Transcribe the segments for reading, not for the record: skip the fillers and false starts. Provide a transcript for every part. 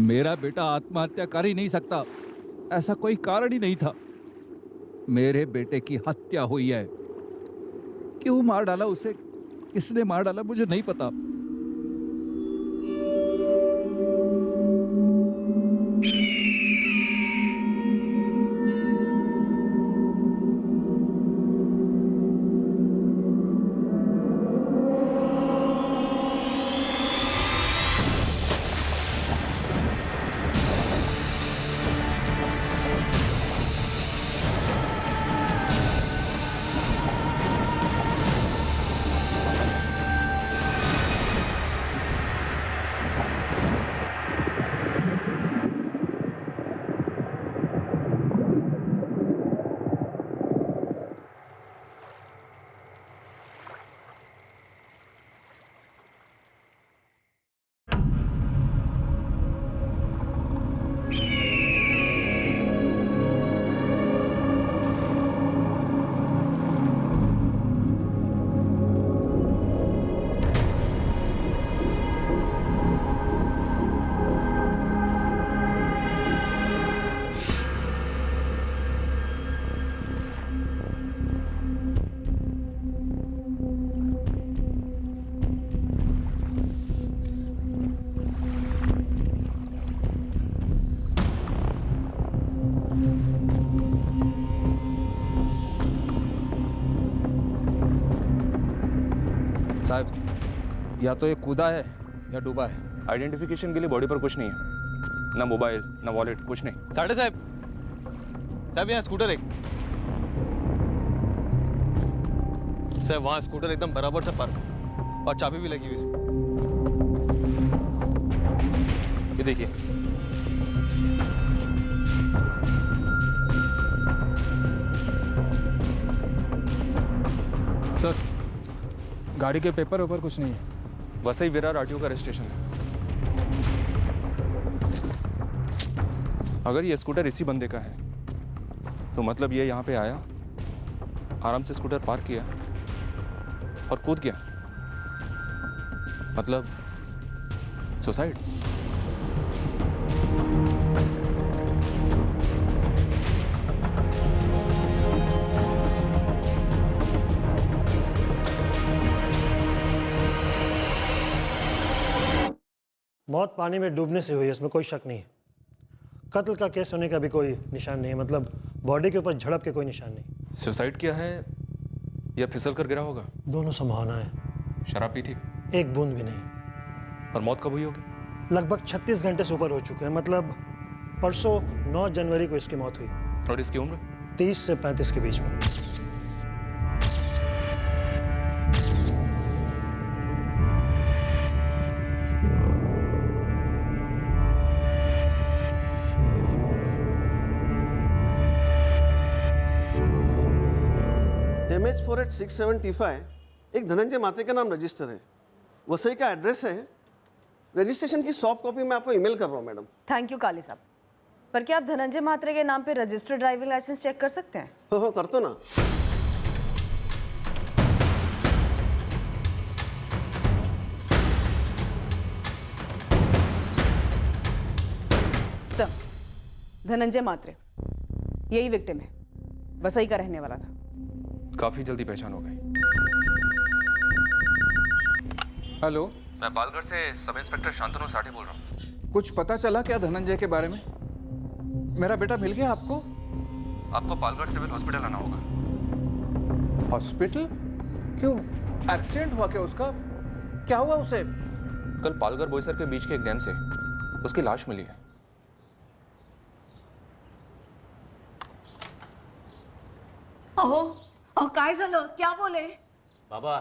मेरा बेटा आत्महत्या कर ही नहीं सकता, ऐसा कोई कारण ही नहीं था। मेरे बेटे की हत्या हुई है। क्यों मार डाला उसे, किसने मार डाला मुझे नहीं पता। साहब, या तो ये कूदा है या डूबा है। आइडेंटिफिकेशन के लिए बॉडी पर कुछ नहीं है, ना मोबाइल ना वॉलेट, कुछ नहीं। साढ़े साहब यहाँ स्कूटर एक साहब, वहाँ स्कूटर एकदम बराबर से पार्क और चाबी भी लगी हुई इसमें। ये देखिए। सर, गाड़ी के पेपर ऊपर कुछ नहीं है। वसई विरार आरटीओ का रजिस्ट्रेशन है। अगर ये स्कूटर इसी बंदे का है तो मतलब ये यहाँ पे आया, आराम से स्कूटर पार्क किया और कूद गया, मतलब सुसाइड। मौत पानी में डूबने से हुई है, इसमें कोई शक नहीं है। कत्ल का केस होने का भी कोई निशान नहीं है, मतलब बॉडी के ऊपर झड़प के कोई निशान नहीं। सुसाइड किया है या फिसल कर गिरा होगा? दोनों संभावना है। शराब पी थी? एक बूंद भी नहीं। और मौत कब हुई होगी? लगभग 36 घंटे से ऊपर हो चुके हैं, मतलब परसों 9 जनवरी को इसकी मौत हुई। और इसकी उम्र? 30 से 35 के बीच में। MH48675 एक धनंजय मात्रे के नाम रजिस्टर है, वसई का एड्रेस है। रजिस्ट्रेशन की सॉफ्ट कॉपी मैं आपको ईमेल कर रहा हूँ मैडम। थैंक यू काली साहब, पर क्या आप धनंजय मात्रे के नाम पे रजिस्टर्ड ड्राइविंग लाइसेंस चेक कर सकते हैं? हो कर तो ना। सर, धनंजय मात्रे यही विक्टिम है, वसई का रहने वाला था। काफी जल्दी पहचान हो गई। हेलो, मैं पालगढ़ से सब इंस्पेक्टर शांतनु साठे बोल रहा हूँ। कुछ पता चला क्या धनंजय के बारे में? मेरा बेटा मिल गया आपको? आपको पालगढ़ सिविल हॉस्पिटल आना होगा। हॉस्पिटल? क्यों, एक्सीडेंट हुआ क्या उसका? क्या हुआ उसे? कल पालगढ़ बोईसर के बीच के एक डैम से उसकी लाश मिली है। अहो काय झालं? क्या बोले? बाबा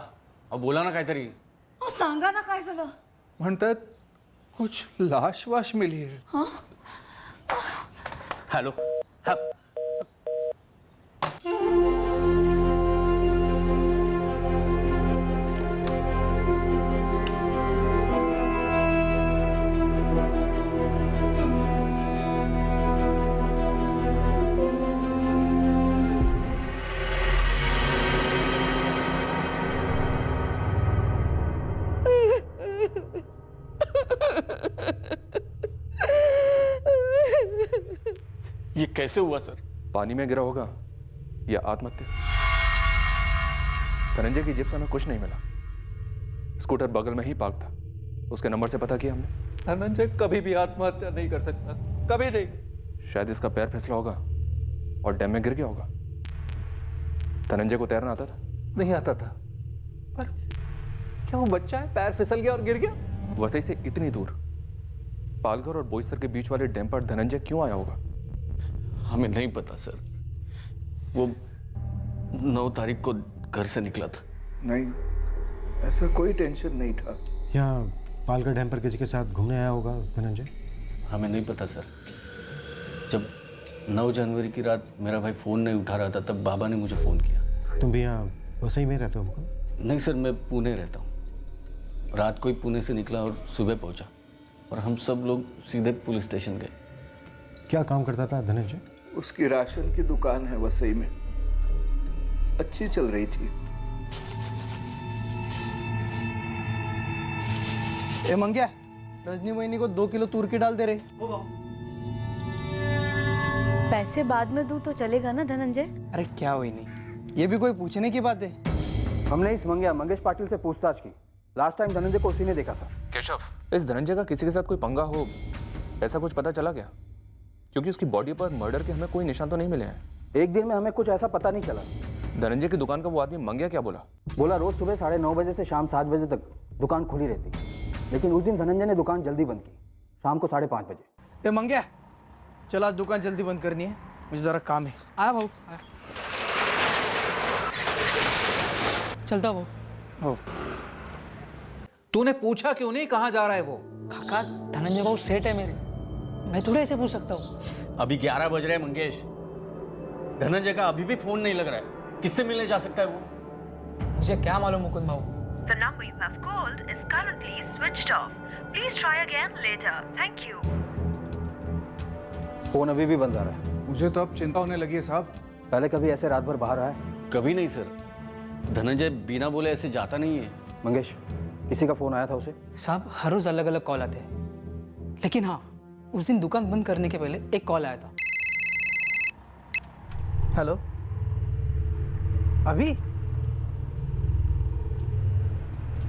अहो बोला ना काहीतरी। अहो सांगा ना काय झालं? म्हणतात कुछ लाश वाश मिली है। हॅलो, कैसे हुआ सर? पानी में गिरा होगा या आत्महत्या। धनंजय की जेब से हमें कुछ नहीं मिला। स्कूटर बगल में ही पार्क था, उसके नंबर से पता किया हमने। धनंजय कभी भी आत्महत्या नहीं कर सकता, कभी नहीं। शायद इसका पैर फिसला होगा और डैम में गिर गया होगा। धनंजय को तैरना आता था? नहीं आता था। पर क्या वो बच्चा है, पैर फिसल गया और गिर गया? वसई से इतनी दूर पालघर और बोईसर के बीच वाले डैम पर धनंजय क्यों आया होगा? हमें नहीं पता सर। वो 9 तारीख को घर से निकला था। नहीं, ऐसा कोई टेंशन नहीं था। यहाँ पालघर डैम पर किसी के साथ घूमने आया होगा धनंजय? हमें नहीं पता सर। जब 9 जनवरी की रात मेरा भाई फ़ोन नहीं उठा रहा था तब बाबा ने मुझे फ़ोन किया। तुम भी यहाँ वसई में रहते हो मुकुंद? नहीं सर, मैं पुणे रहता हूँ। रात को ही पुणे से निकला और सुबह पहुँचा और हम सब लोग सीधे पुलिस स्टेशन गए। क्या काम करता था धनंजय? उसकी राशन की दुकान है वसई में, अच्छी चल रही थी। ए मंग्या, रजनी मोहिनी को 2 किलो तूर की डाल दे रहे। पैसे बाद में दूं तो चलेगा ना धनंजय? अरे क्या हुई नहीं, ये भी कोई पूछने की बात है? हमने इस मंगेश पाटिल से पूछताछ की। लास्ट टाइम धनंजय को उसी ने देखा था। केशव, इस धनंजय का किसी के साथ कोई पंगा हो, ऐसा कुछ पता चला क्या? क्योंकि उसकी बॉडी पर मर्डर के हमें कोई निशान तो नहीं मिले हैं। एक दिन में हमें कुछ ऐसा पता नहीं चला। धनंजय की दुकान का वो आदमी मंगिया क्या बोला? बोला रोज सुबह 9:30 बजे से शाम 7 बजे तक दुकान खुली रहती, लेकिन उस दिन धनंजय ने दुकान जल्दी बंद की, शाम को 5:30 बजे। ए मंग्या, चल आज दुकान जल्दी बंद करनी है, मुझे जरा काम है। आया भाऊ, आया। चलता भाऊ। हो, तूने पूछा क्यों नहीं कहाँ जा रहा है वो? काका, धनंजय भाऊ सेठ है मेरे, मैं थोड़े ऐसे पूछ सकता हूँ। अभी 11 बज रहे हैं मंगेश। धनंजय का अभी भी फ़ोन नहीं लग रहा है। किससे मिलने जा सकता है वो? मुझे क्या मालूम मुकुंद भाऊ। The number you have called is currently switched off. Please try again later. Thank you. Phone अभी भी बंद आ रहा है। मुझे तो अब चिंता होने लगी है साहब। पहले कभी ऐसे रात भर बाहर आया? कभी नहीं सर। धनंजय बिना बोले ऐसे जाता नहीं है। मंगेश, किसी का फोन आया था उसे? साहब हर रोज अलग अलग कॉल आते हैं, लेकिन हाँ, उस दिन दुकान बंद करने के पहले एक कॉल आया था। हेलो, अभी?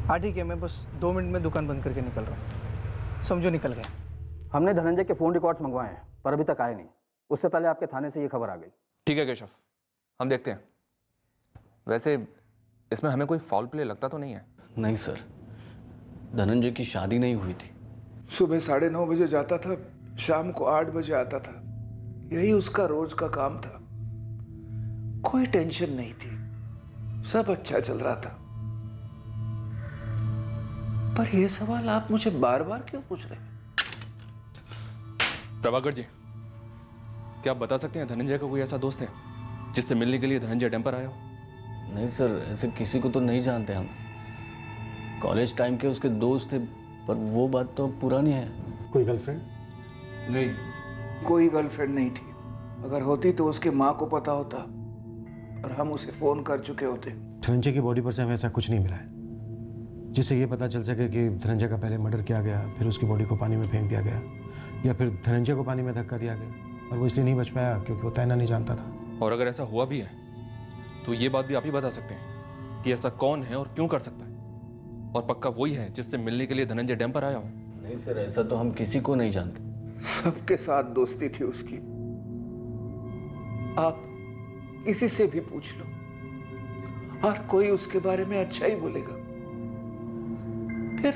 हाँ ठीक है, मैं बस 2 मिनट में दुकान बंद करके निकल रहा हूँ। समझो निकल गया। हमने धनंजय के फोन रिकॉर्ड्स मंगवाए हैं, पर अभी तक आए नहीं। उससे पहले आपके थाने से ये खबर आ गई। ठीक है केशव, हम देखते हैं। वैसे इसमें हमें कोई फाउल प्ले लगता तो नहीं है? नहीं सर, धनंजय की शादी नहीं हुई थी। सुबह 9:30 बजे जाता था, शाम को 8 बजे आता था। यही उसका रोज का काम था। कोई टेंशन नहीं थी, सब अच्छा चल रहा था। पर यह सवाल आप मुझे बार बार क्यों पूछ रहे हैं? प्रभाकर जी, क्या आप बता सकते हैं धनंजय का कोई ऐसा दोस्त है जिससे मिलने के लिए धनंजय डैम पर आया हो? नहीं सर, ऐसे किसी को तो नहीं जानते हम। कॉलेज टाइम के उसके दोस्त थे, पर वो बात तो पुरानी है। कोई गर्लफ्रेंड? नहीं, कोई गर्लफ्रेंड नहीं थी। अगर होती तो उसके माँ को पता होता और हम उसे फोन कर चुके होते। धनंजय की बॉडी पर से हमें ऐसा कुछ नहीं मिला है जिससे ये पता चल सके कि धनंजय का पहले मर्डर किया गया, फिर उसकी बॉडी को पानी में फेंक दिया गया, या फिर धनंजय को पानी में धक्का दिया गया और वो इसलिए नहीं बच पाया क्योंकि वो तैरना नहीं जानता था। और अगर ऐसा हुआ भी है तो ये बात भी आप ही बता सकते हैं कि ऐसा कौन है और क्यों कर सकता है, और पक्का वही है जिससे मिलने के लिए धनंजय डैम पर आया हो? नहीं सर, ऐसा तो हम किसी को नहीं जानते। सबके साथ दोस्ती थी उसकी। आप किसी से भी पूछ लो, हर कोई उसके बारे में अच्छा ही बोलेगा। फिर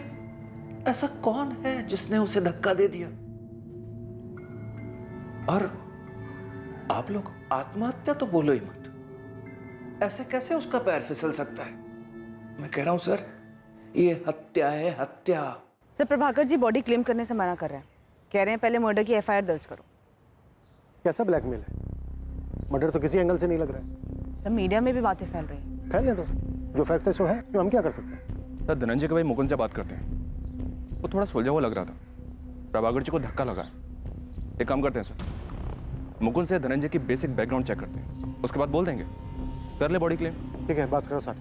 ऐसा कौन है जिसने उसे धक्का दे दिया? और आप लोग आत्महत्या तो बोलो ही मत। ऐसे कैसे उसका पैर फिसल सकता है? मैं कह रहा हूं सर, ये हत्या है, हत्या। Sir, Prabhakar ji body claim करने से मना कर रहे हैं। कह रहे हैं पहले मर्डर की एफआईआर दर्ज करो। कैसा ब्लैकमेल है? मर्डर तो किसी एंगल से नहीं लग रहा है। सर, मीडिया में भी बातें फैल रही हैं। फैलने दो, जो फैक्ट है सो है, तो हम क्या कर सकते हैं? सर, धनंजय के भाई मुकुंद से बात करते हैं। वो थोड़ा सुलझा हुआ लग रहा था। प्रभाकर जी को धक्का लगा। एक काम करते हैं सर, मुकुंद से धनंजय की बेसिक बैकग्राउंड चेक करते हैं, उसके बाद बोल देंगे। कर ले बॉडी क्लेम। ठीक है, बात करो साथ।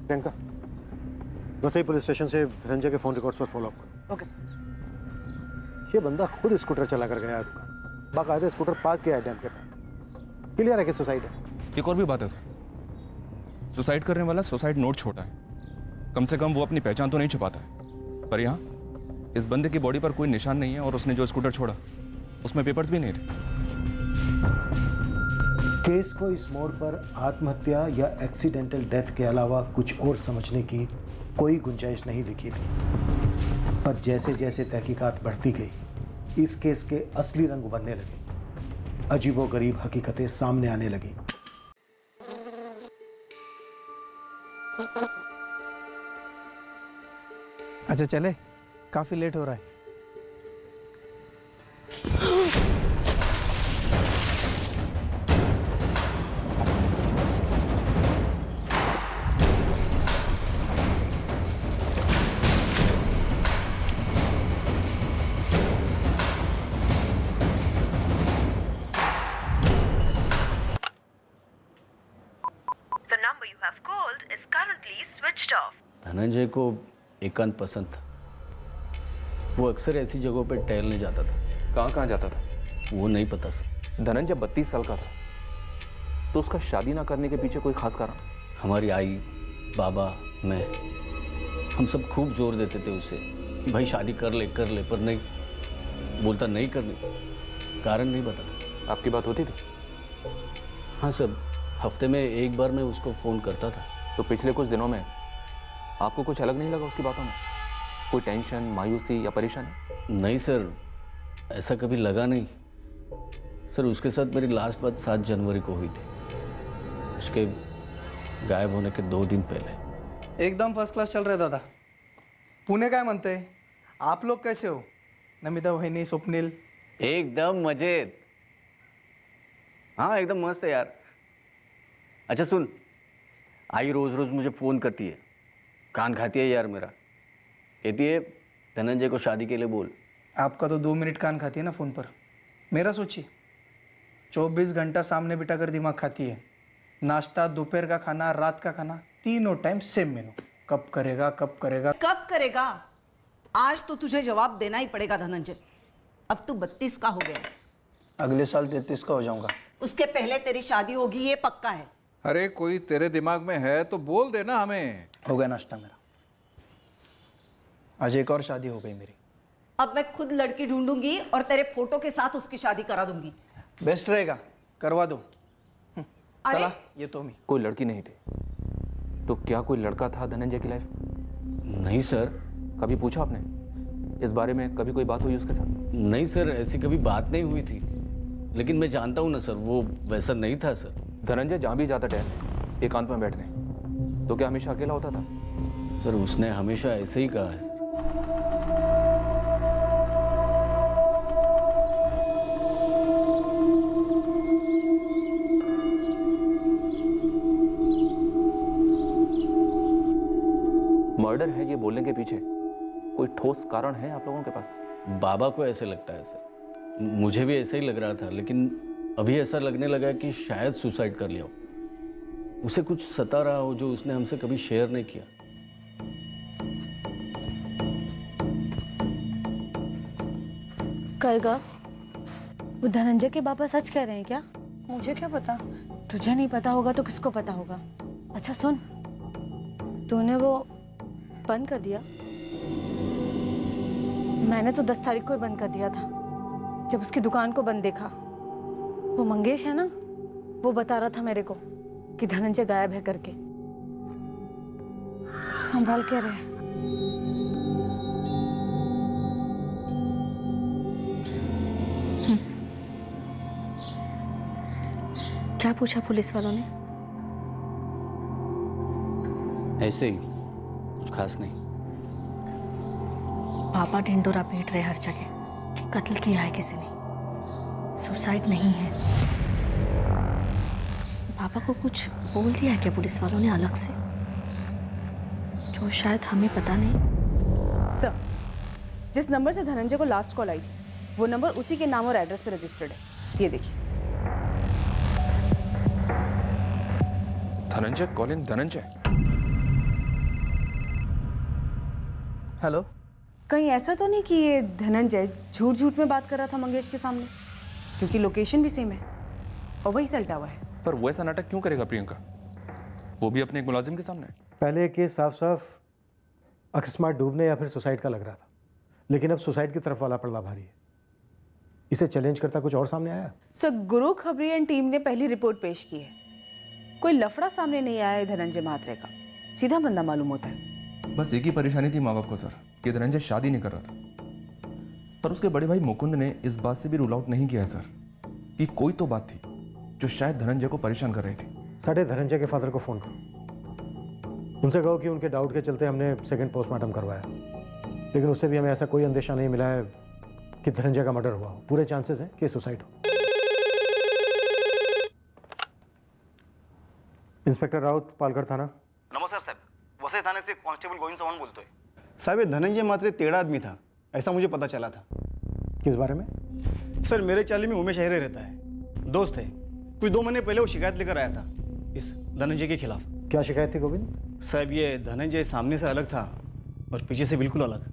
प्रियंका, वसई पुलिस स्टेशन से धनंजय के फोन रिकॉर्ड्स पर फॉलो अप करो। Okay sir. ये बंदा खुद स्कूटर चला कर गया है दुकान, बाकायदा स्कूटर पार्क किया है डैम के पास। क्लियर है कि सुसाइड है। एक और भी बात है सर, सुसाइड करने वाला सुसाइड नोट छोटा है, कम से कम वो अपनी पहचान तो नहीं छुपाता है। पर यहाँ इस बंदे की बॉडी पर कोई निशान नहीं है और उसने जो स्कूटर छोड़ा उसमें पेपर्स भी नहीं थे। केस को इस मोड़ पर आत्महत्या या एक्सीडेंटल डेथ के अलावा कुछ और समझने की कोई गुंजाइश नहीं दिखी थी। पर जैसे जैसे तहकीकात बढ़ती गई, इस केस के असली रंग उभरने लगे, अजीबोगरीब हकीकतें सामने आने लगी। अच्छा चले, काफ़ी लेट हो रहा है। The number you have called is currently switched off. Dhananjay को एकांत पसंद था। वो अक्सर ऐसी जगहों पर टहलने जाता था। कहाँ कहाँ जाता था वो नहीं पता सर। धनंजय 32 साल का था, तो उसका शादी ना करने के पीछे कोई खास कारण? हमारी आई, बाबा, मैं, हम सब खूब जोर देते थे उसे कि भाई शादी कर ले, पर नहीं, बोलता नहीं करने, कारण नहीं बताता। आपकी बात होती थी? हाँ सर, हफ्ते में एक बार मैं उसको फ़ोन करता था। तो पिछले कुछ दिनों में आपको कुछ अलग नहीं लगा उसकी बातों में? कोई टेंशन, मायूसी या परेशानी? नहीं सर, ऐसा कभी लगा नहीं सर। उसके साथ मेरी लास्ट बात 7 जनवरी को हुई थी, उसके गायब होने के 2 दिन पहले। एकदम फर्स्ट क्लास चल रहा है दादा। पुणे काय म्हणते, आप लोग कैसे हो? नमिता वहिनी, स्वप्निल? एकदम मजेत। हाँ एकदम मस्त है यार। अच्छा सुन, आई रोज रोज मुझे फ़ोन करती है, कान खाती है यार मेरा। कहती है धनंजय को शादी के लिए बोल। आपका तो 2 मिनट कान खाती है ना फ़ोन पर, मेरा सोचिए 24 घंटा सामने बिठाकर दिमाग खाती है। नाश्ता, दोपहर का खाना, रात का खाना, तीनों टाइम सेम मेनू। कब करेगा, कब करेगा, कब करेगा? आज तो तुझे जवाब देना ही पड़ेगा धनंजय। अब तू 32 का हो गया है। अगले साल 33 का हो जाऊंगा। उसके पहले तेरी शादी होगी, ये पक्का है। अरे कोई तेरे दिमाग में है तो बोल देना हमें। हो गया नाश्ता मेरा। आज एक और शादी हो गई मेरी। अब मैं खुद लड़की ढूंढूंगी और तेरे फोटो के साथ उसकी शादी करा दूंगी। बेस्ट रहेगा, करवा दो। अरे चला, ये तो मैं। कोई लड़की नहीं थी, तो क्या कोई लड़का था धनंजय की लाइफ? नहीं सर। कभी पूछा आपने इस बारे में? कभी कोई बात हुई उसके साथ? नहीं सर, ऐसी कभी बात नहीं हुई थी, लेकिन मैं जानता हूँ ना सर, वो वैसा नहीं था सर। धनंजय जहाँ भी जाता टहलने, एकांत में बैठने, तो क्या हमेशा अकेला होता था? सर उसने हमेशा ऐसे ही कहा है सर। मर्डर है ये बोलने के पीछे कोई ठोस कारण है आप लोगों के पास? बाबा को ऐसे लगता है सर, मुझे भी ऐसा ही लग रहा था, लेकिन अभी ऐसा लगने लगा कि शायद सुसाइड कर लिया हो। उसे कुछ सता रहा हो जो उसने हमसे कभी शेयर नहीं किया। कहेगा वो धनंजय के पापा सच कह रहे हैं क्या? मुझे क्या पता। तुझे नहीं पता होगा तो किसको पता होगा? अच्छा सुन, तूने वो बंद कर दिया? मैंने तो 10 तारीख को ही बंद कर दिया था, जब उसकी दुकान को बंद देखा। वो मंगेश है ना, वो बता रहा था मेरे को कि धनंजय गायब है करके। संभाल के रहे। क्या पूछा पुलिस वालों ने? ऐसे ही, कुछ खास नहीं। पापा ढिंडोरा पीट रहे हर जगह कि कत्ल किया है किसी ने, सुसाइड नहीं है। पापा को कुछ बोल दिया है क्या पुलिस वालों ने अलग से, जो शायद हमें पता नहीं? सर, जिस नंबर से धनंजय को लास्ट कॉल आई थी, वो नंबर उसी के नाम और एड्रेस पे रजिस्टर्ड है। ये देखिए। धनंजय कॉलिंग धनंजय। हेलो। कहीं ऐसा तो नहीं कि ये धनंजय झूठ झूठ में बात कर रहा था मंगेश के सामने, क्योंकि लोकेशन भी सेम है। और वही सलटा हुआ है। पर वो ऐसा नाटक क्यों करेगा प्रियंका? वो भी अपने एक मुलाजिम के सामने। पहले केस साफ साफ अकस्मात डूबने या फिर सुसाइड का लग रहा था, लेकिन अब सुसाइड की तरफ वाला पड़ला भारी है। इसे चैलेंज करता कुछ और सामने आया? सर, गुरु खबरियन टीम ने पहली रिपोर्ट पेश की है। कोई लफड़ा सामने नहीं आया है धनंजय महात्रे का, सीधा बंदा मालूम होता है। बस एक ही परेशानी थी माँ बाप को सर, कि धनंजय शादी नहीं कर रहा था। पर उसके बड़े भाई मुकुंद ने इस बात से भी रूल आउट नहीं किया सर कि कोई तो बात थी जो शायद धनंजय को परेशान कर रही थी। साढ़े धनंजय के फादर को फोन करो, उनसे कहो कि उनके डाउट के चलते हमने सेकंड पोस्टमार्टम करवाया, लेकिन उससे भी हमें ऐसा कोई अंदेशा नहीं मिला है कि धनंजय का मर्डर हुआ हो। पूरे चांसेस हैं कि सुसाइड हो। इंस्पेक्टर राउत, पालघर थाना। नमस्कार साहब, वसई थाने से कांस्टेबल गोविंद चौहान बोलते हैं। साहब, ये धनंजय मात्रे टेढ़ा आदमी था, ऐसा मुझे पता चला था। किस बारे में? सर, मेरे चाली में उमेश अहिरे रहता है, दोस्त है। कुछ 2 महीने पहले वो शिकायत लेकर आया था इस धनंजय के खिलाफ। क्या शिकायत थी गोविंद? साहब, ये धनंजय सामने से अलग था और पीछे से बिल्कुल अलग।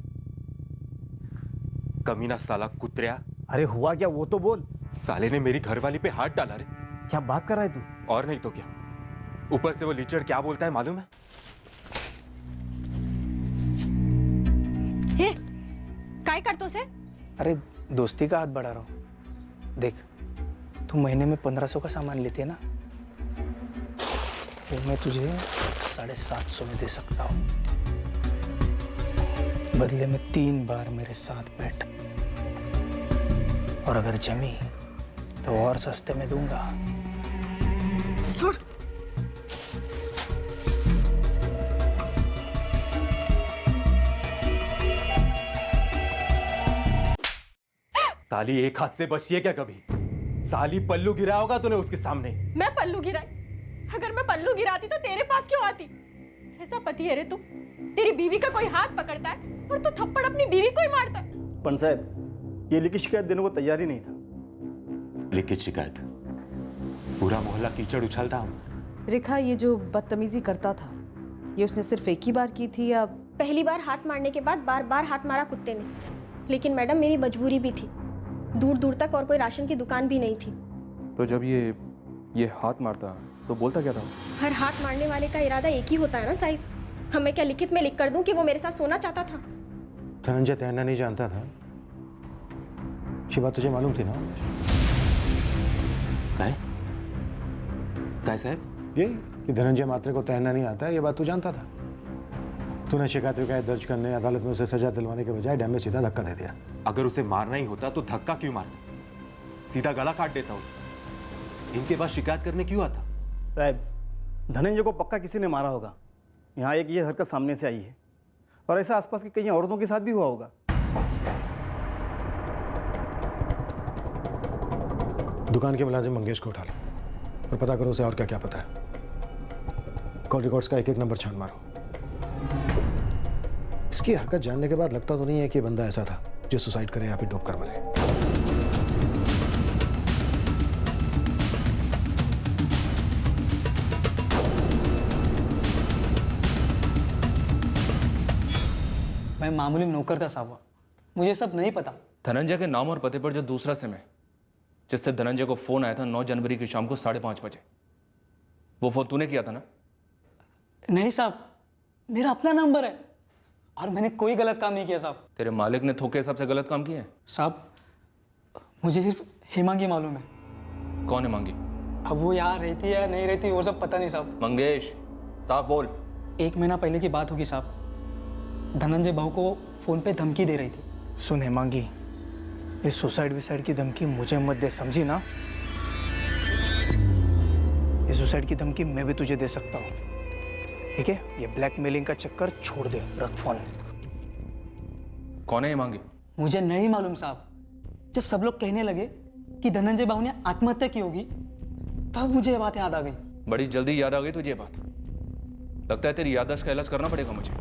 कमीना साला कुतरिया। अरे हुआ क्या वो तो बोल। साले ने मेरी घरवाली पे हाथ डाला रे। क्या बात कर रहा है तू? और नहीं तो क्या, ऊपर से वो लीचड़ क्या बोलता है मालूम है? हे, काय करतो से? अरे दोस्ती का हाथ बढ़ा रहा हूँ। देख, तू महीने में 1500 का सामान लेती है ना, वो मैं तुझे 750 में दे सकता हूँ। बदले में 3 बार मेरे साथ बैठ, और अगर जमी तो और सस्ते में दूंगा। सुन, ताली एक हाथ से बची है क्या कभी? साली पल्लू गिरा होगा तूने उसके सामने। मैं पल्लू गिराई? अगर मैं पल्लू गिराती तो तेरे पास क्यों आती? कैसा पति है रे तू? तेरी बीवी का कोई हाथ पकड़ता है और तू थप्पड़ अपनी बीवी को ही मारता है। पंच साहब, ये लिखित शिकायत देने को तैयार ही नहीं था। लिखित शिकायत? पूरा मोहल्ला कीचड़ उछलता हूँ। रेखा, ये जो बदतमीजी करता था, ये उसने सिर्फ एक ही बार की थी या? पहली बार हाथ मारने के बाद बार बार हाथ मारा कुत्ते ने। लेकिन मैडम, मेरी मजबूरी भी थी, दूर दूर तक और कोई राशन की दुकान भी नहीं थी। तो जब ये हाथ मारता तो बोलता क्या था? हर हाथ मारने वाले का इरादा एक ही होता है ना साहिब। हमें क्या लिखित में लिख कर दूं कि वो मेरे साथ सोना चाहता था? धनंजय तैरना नहीं जानता था, ये बात तुझे मालूम थी ना? काय साहब? ये कि धनंजय मात्रे को तैरना नहीं आता है, ये बात तू जानता था। तूने शिकायत दर्ज करने, अदालत में उसे सजा दिलवाने के बजाय डैम में सीधा धक्का दे दिया। अगर उसे मारना ही होता तो धक्का क्यों मारता? सीधा गला काट देता उसका। इनके पास शिकायत करने क्यों आता? साहब, धनंजय को पक्का किसी ने मारा होगा। यहाँ एक ये हरकत सामने से आई है, और ऐसा आसपास की कई औरतों के साथ भी हुआ होगा। दुकान के मुलाजिम मंगेश को उठा लो और पता करो उसे और क्या क्या पता है। कॉल रिकॉर्ड्स का एक नंबर छान मारो। इसकी हरकत जानने के बाद लगता तो नहीं है कि बंदा ऐसा था जो सुसाइड करे या फिर डूब कर मरे। मैं मामूली नौकर था साहब, मुझे सब नहीं पता। धनंजय के नाम और पते पर जो दूसरा सिम है, जिससे धनंजय को फोन आया था 9 जनवरी की शाम को 5:30 बजे, वो फोन तूने किया था ना? नहीं साहब, मेरा अपना नंबर है और मैंने कोई गलत काम नहीं किया साहब। तेरे मालिक ने थोके हिसाब से गलत काम किया है? साहब, मुझे सिर्फ हेमांगी मालूम है। कौन है मांगी? अब वो यहाँ रहती है नहीं रहती वो सब पता नहीं साहब। मंगेश, साफ बोल। 1 महीना पहले की बात होगी साहब। धनंजय बहू को फोन पे धमकी दे रही थी। सुन हेमांगी, ये सुसाइड विसाइड की धमकी मुझे मत दे, समझी ना? ये सुसाइड की धमकी मैं भी तुझे दे सकता हूँ, ठीक है? ये ब्लैकमेलिंग का चक्कर छोड़ दे, रख फोन। कौन है ये मांगी? मुझे नहीं मालूम साहब। जब सब लोग कहने लगे कि धनंजय बाबू ने आत्महत्या की होगी, तब मुझे ये बात याद आ गई। बड़ी जल्दी याद आ गई तुझे ये बात? लगता है तेरी याददाश्त का इलाज करना पड़ेगा मुझे।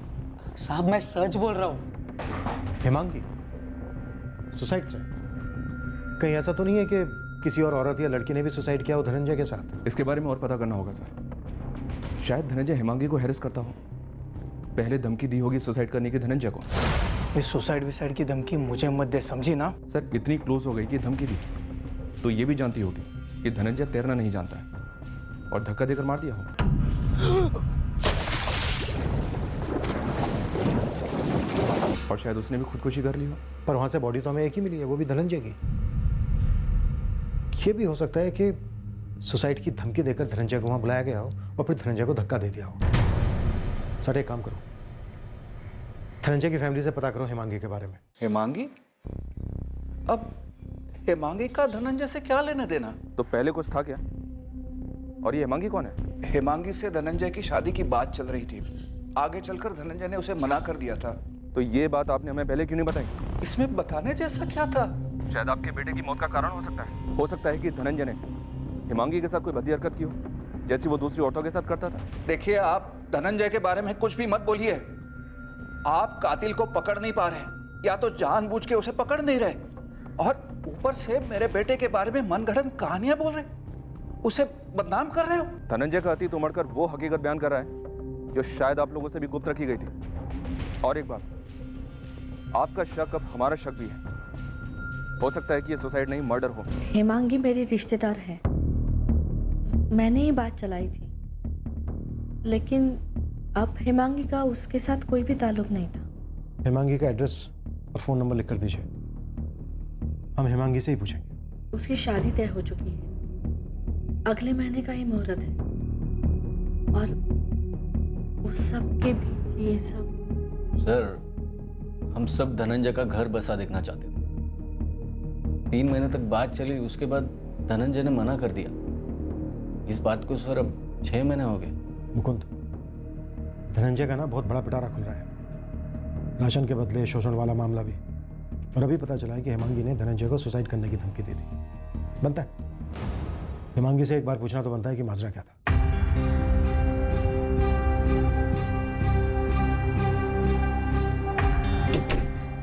साहब, मैं सच बोल रहा हूँ। हेमांगी सुसाइड से कहीं ऐसा तो नहीं है कि किसी और औरत या लड़की ने भी सुसाइड किया हो धनंजय के साथ? इसके बारे में और पता करना होगा सर। शायद धनंजय हेमांगी को हैरेस करता हो, पहले धमकी दी होगी सुसाइड करने की धनंजय को। इस सुसाइड विसाइड की धमकी मुझे मत दे, समझी ना? सर, इतनी क्लोज हो गई कि धमकी दी, तो ये भी जानती होगी कि धनंजय तैरना नहीं जानता है और धक्का देकर मार दिया हो। और शायद उसने भी खुदकुशी कर ली हो। पर वहां से बॉडी तो हमें एक ही मिली है, वो भी धनंजय की। ये भी हो सकता है कि सुसाइड की धमकी देकर धनंजय को वहां बुलाया गया हो और फिर धनंजय को धक्का दे दिया हो। सर एक काम करो, धनंजय की फैमिली से पता करो हेमांगी के बारे में। हेमांगी? अब हेमांगी का धनंजय से क्या लेना देना? तो पहले कुछ था क्या? और ये हेमांगी कौन है? हेमांगी से धनंजय की शादी की बात चल रही थी। आगे चलकर धनंजय ने उसे मना कर दिया था। तो ये बात आपने हमें पहले क्यों नहीं बताई? इसमें बताने जैसा क्या था? शायद आपके बेटे की मौत का कारण हो सकता है। हो सकता है कि धनंजय ने हेमांगी के साथ कोई भद्दी हरकत की हो, जैसी वो दूसरी औरतों के साथ करता था। देखिए, आप धनंजय के बारे में कुछ भी मत बोलिए। आप कातिल को पकड़ नहीं पा रहे, या तो जानबूझ के उसे पकड़ नहीं रहे, और ऊपर से मेरे बेटे के बारे में मनगढ़ंत कहानियां बोल रहे, उसे बदनाम कर रहे हो। धनंजय का अतीत उमड़कर वो हकीकत बयान कर रहा है जो शायद आप लोगों से भी गुप्त रखी गई थी। और एक बात, आपका शक अब हमारा शक भी है। हो सकता है कि ये सुसाइड नहीं मर्डर हो। हेमांगी मेरी रिश्तेदार है, मैंने ही बात चलाई थी, लेकिन अब हेमांगी का उसके साथ कोई भी ताल्लुक नहीं था। हेमांगी का एड्रेस और फोन नंबर लिख कर दीजिए, हम हेमांगी से ही पूछेंगे। उसकी शादी तय हो चुकी है, अगले महीने का ही मुहूर्त है, और उस सब के बीच ये सब। सर, हम सब धनंजय का घर बसा देखना चाहते थे। 3 महीने तक बात चली, उसके बाद धनंजय ने मना कर दिया। इस बात को सर अब 6 महीने हो गए। मुकुंद, धनंजय का ना बहुत बड़ा पिटारा खुल रहा है, राशन के बदले शोषण वाला मामला भी। और अभी पता चला है कि हेमांगी ने धनंजय को सुसाइड करने की धमकी दे दी। बनता है हेमांगी से एक बार पूछना तो बनता है कि माजरा क्या था।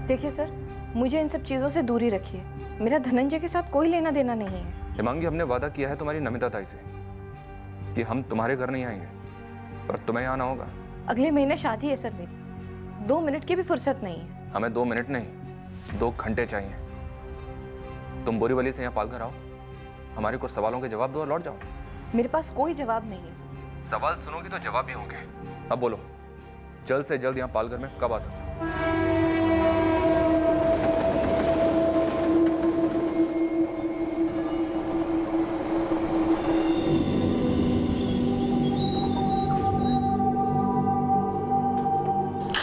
देखिए सर, मुझे इन सब चीज़ों से दूरी रखिए। मेरा धनंजय के साथ कोई लेना देना नहीं है। हेमांगी, हमने वादा किया है तुम्हारी नमिताताई से कि हम तुम्हारे घर नहीं आएंगे, पर तुम्हें आना होगा। अगले महीने शादी है सर मेरी, 2 मिनट की भी फुर्सत नहीं है। हमें 2 मिनट नहीं, 2 घंटे चाहिए। तुम बोरीवली से यहाँ पालघर आओ, हमारे कुछ सवालों के जवाब दो और लौट जाओ। मेरे पास कोई जवाब नहीं है सर। सवाल सुनोगी तो जवाब भी होंगे। अब बोलो, जल्द से जल्द यहाँ पालघर में कब आ सकते हो?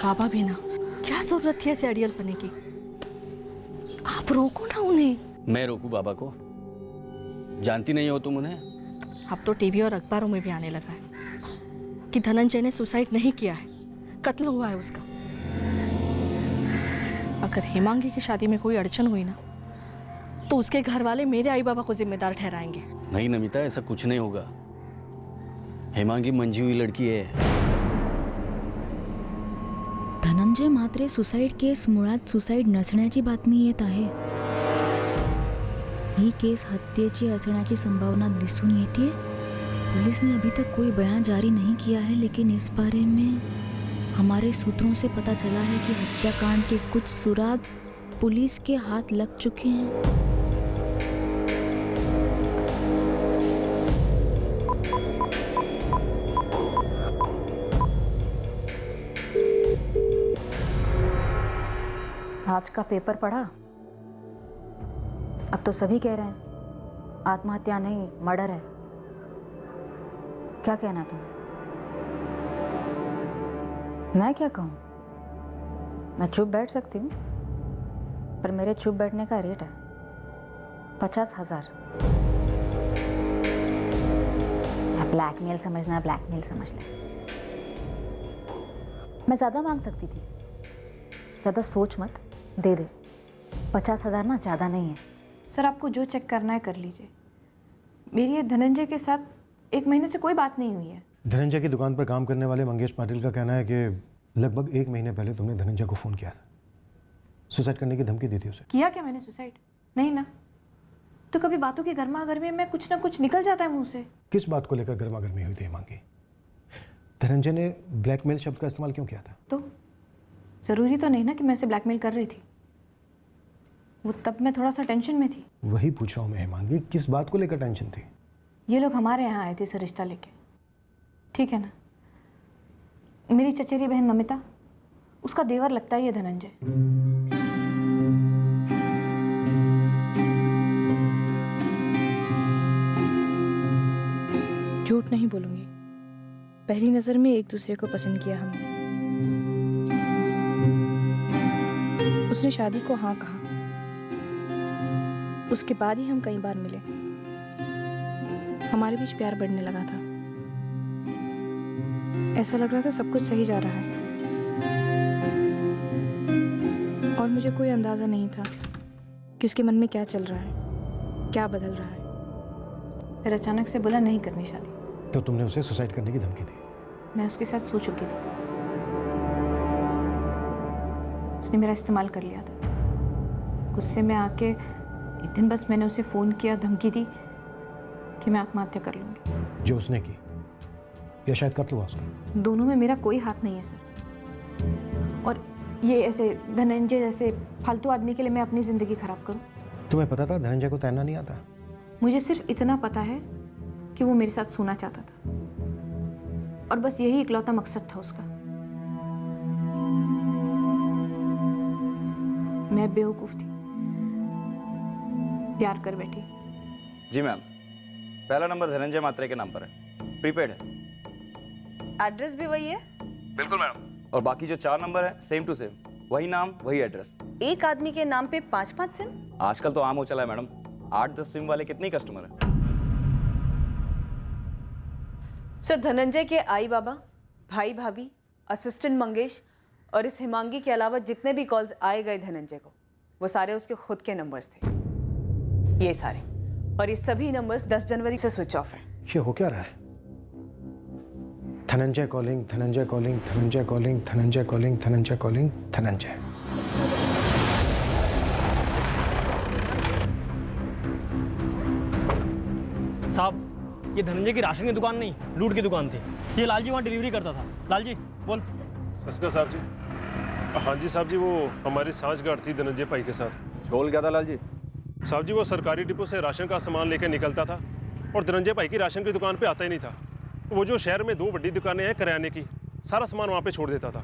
बाबा भी ना, क्या जरूरत थी ऐसे अड़ियल पने की? आप रोको ना उन्हें। मैं रोकूं बाबा को? जानती नहीं हो तुम उन्हें? अब तो टीवी और अखबारों में भी आने लगा है कि धनंजय ने सुसाइड नहीं किया है, कत्ल हुआ है उसका। अगर हेमांगी की शादी में कोई अड़चन हुई ना, तो उसके घर वाले मेरे आई बाबा को जिम्मेदार ठहराएंगे। नहीं नमिता, ऐसा कुछ नहीं होगा। हेमांगी मंजी हुई लड़की है। धनंजय म्हात्रे सुसाईड केस मुळात सुसाईड नसण्याची बातमी येत आहे। ही केस हत्येची असण्याची संभावना दिसून येते। पुलिस ने अभी तक कोई बयान जारी नहीं किया है, लेकिन इस बारे में हमारे सूत्रों से पता चला है कि हत्याकांड के कुछ सुराग पुलिस के हाथ लग चुके हैं। आज का पेपर पढ़ा? अब तो सभी कह रहे हैं आत्महत्या नहीं मर्डर है। क्या कहना तुम्हें? मैं क्या कहूँ? मैं चुप बैठ सकती हूँ, पर मेरे चुप बैठने का रेट है 50,000। ब्लैकमेल समझना, ब्लैकमेल समझना। मैं ज़्यादा मांग सकती थी, ज़्यादा सोच मत, दे दे। 50,000 ना ज़्यादा नहीं है। सर, आपको जो चेक करना है कर लीजिए। मेरी ये धनंजय के साथ 1 महीने से कोई बात नहीं हुई है। धनंजय की दुकान पर काम करने वाले मंगेश पाटिल का कहना है कि लगभग 1 महीने पहले तुमने धनंजय को फ़ोन किया था, सुसाइड करने की धमकी दी थी उसे। किया क्या मैंने सुसाइड? नहीं ना। तो कभी बातों की गर्मा गर्मी में कुछ ना कुछ निकल जाता है मुंह से। किस बात को लेकर गर्मा गर्मी हुई थी हेमांगी? धनंजय ने ब्लैकमेल शब्द का इस्तेमाल क्यों किया था? तो ज़रूरी तो नहीं ना कि मैं उसे ब्लैकमेल कर रही थी। वो तब मैं थोड़ा सा टेंशन में थी। वही पूछ रहा हूँ मैं हेमांगी, किस बात को लेकर टेंशन थी? ये लोग हमारे यहाँ आए थे इसे रिश्ता लेके, ठीक है ना। मेरी चचेरी बहन नमिता, उसका देवर लगता है ये धनंजय। झूठ नहीं बोलूंगी, पहली नजर में एक दूसरे को पसंद किया हमने। उसने शादी को हाँ कहा, उसके बाद ही हम कई बार मिले। हमारे बीच प्यार बढ़ने लगा था। ऐसा लग रहा था सब कुछ सही जा रहा है, और मुझे कोई अंदाजा नहीं था कि उसके मन में क्या चल रहा है, क्या बदल रहा है। फिर अचानक से बोला नहीं करनी शादी। तो तुमने उसे सुसाइड करने की धमकी दी? मैं उसके साथ सो चुकी थी। उसने मेरा इस्तेमाल कर लिया था। गुस्से में आके एक दिन बस मैंने उसे फ़ोन किया, धमकी दी कि मैं आत्महत्या कर लूँगी। जो उसने की, या शायद कत्ल हुआ उसका? दोनों में मेरा कोई हाथ नहीं है सर। और ये ऐसे धनंजय जैसे फालतू आदमी के लिए मैं अपनी ज़िंदगी ख़राब करूँ? तुम्हें पता था धनंजय को तैरना नहीं आता? मुझे सिर्फ इतना पता है कि वो मेरे साथ सोना चाहता था, और बस यही इकलौता मकसद था उसका। मैं बेवकूफ थी, प्यार कर बैठी। जी मैम, पहला नंबर धनंजय मात्रे के नाम पर है, प्रीपेड है। एड्रेस भी वही है? बिल्कुल मैडम। और बाकी जो 4 नंबर है सेम टू सेम, वही नाम वही एड्रेस। एक आदमी के नाम पे 5-5 सिम? आजकल तो आम हो चला है मैडम, 8-10 सिम वाले कितने कस्टमर हैं। सर, धनंजय के आई बाबा, भाई भाभी, असिस्टेंट मंगेश और इस हिमांगी के अलावा जितने भी कॉल्स आए गए धनंजय को, वो सारे उसके खुद के नंबर्स थे। ये सारे, और ये सभी नंबर्स 10 जनवरी से स्विच ऑफ हैं। ये हो क्या रहा है? Dhananjay calling, Dhananjay calling, Dhananjay calling, Dhananjay calling, Dhananjay calling, Dhananjay. साहब, ये धनंजय की राशन की दुकान नहीं, लूट की दुकान थी। ये लालजी वहाँ डिलीवरी करता था। लालजी बोल। सस्का साहब जी। हाँ जी साहब जी, वो हमारी सांठगांठ थी धनंजय भाई के साथ। झोल क्या था लालजी? साहब जी, वो सरकारी डिपो से राशन का सामान लेकर निकलता था और धनंजय भाई की राशन की दुकान पे आता ही नहीं था। वो जो शहर में 2 बड़ी दुकानें हैं किराने की, सारा सामान वहाँ पे छोड़ देता था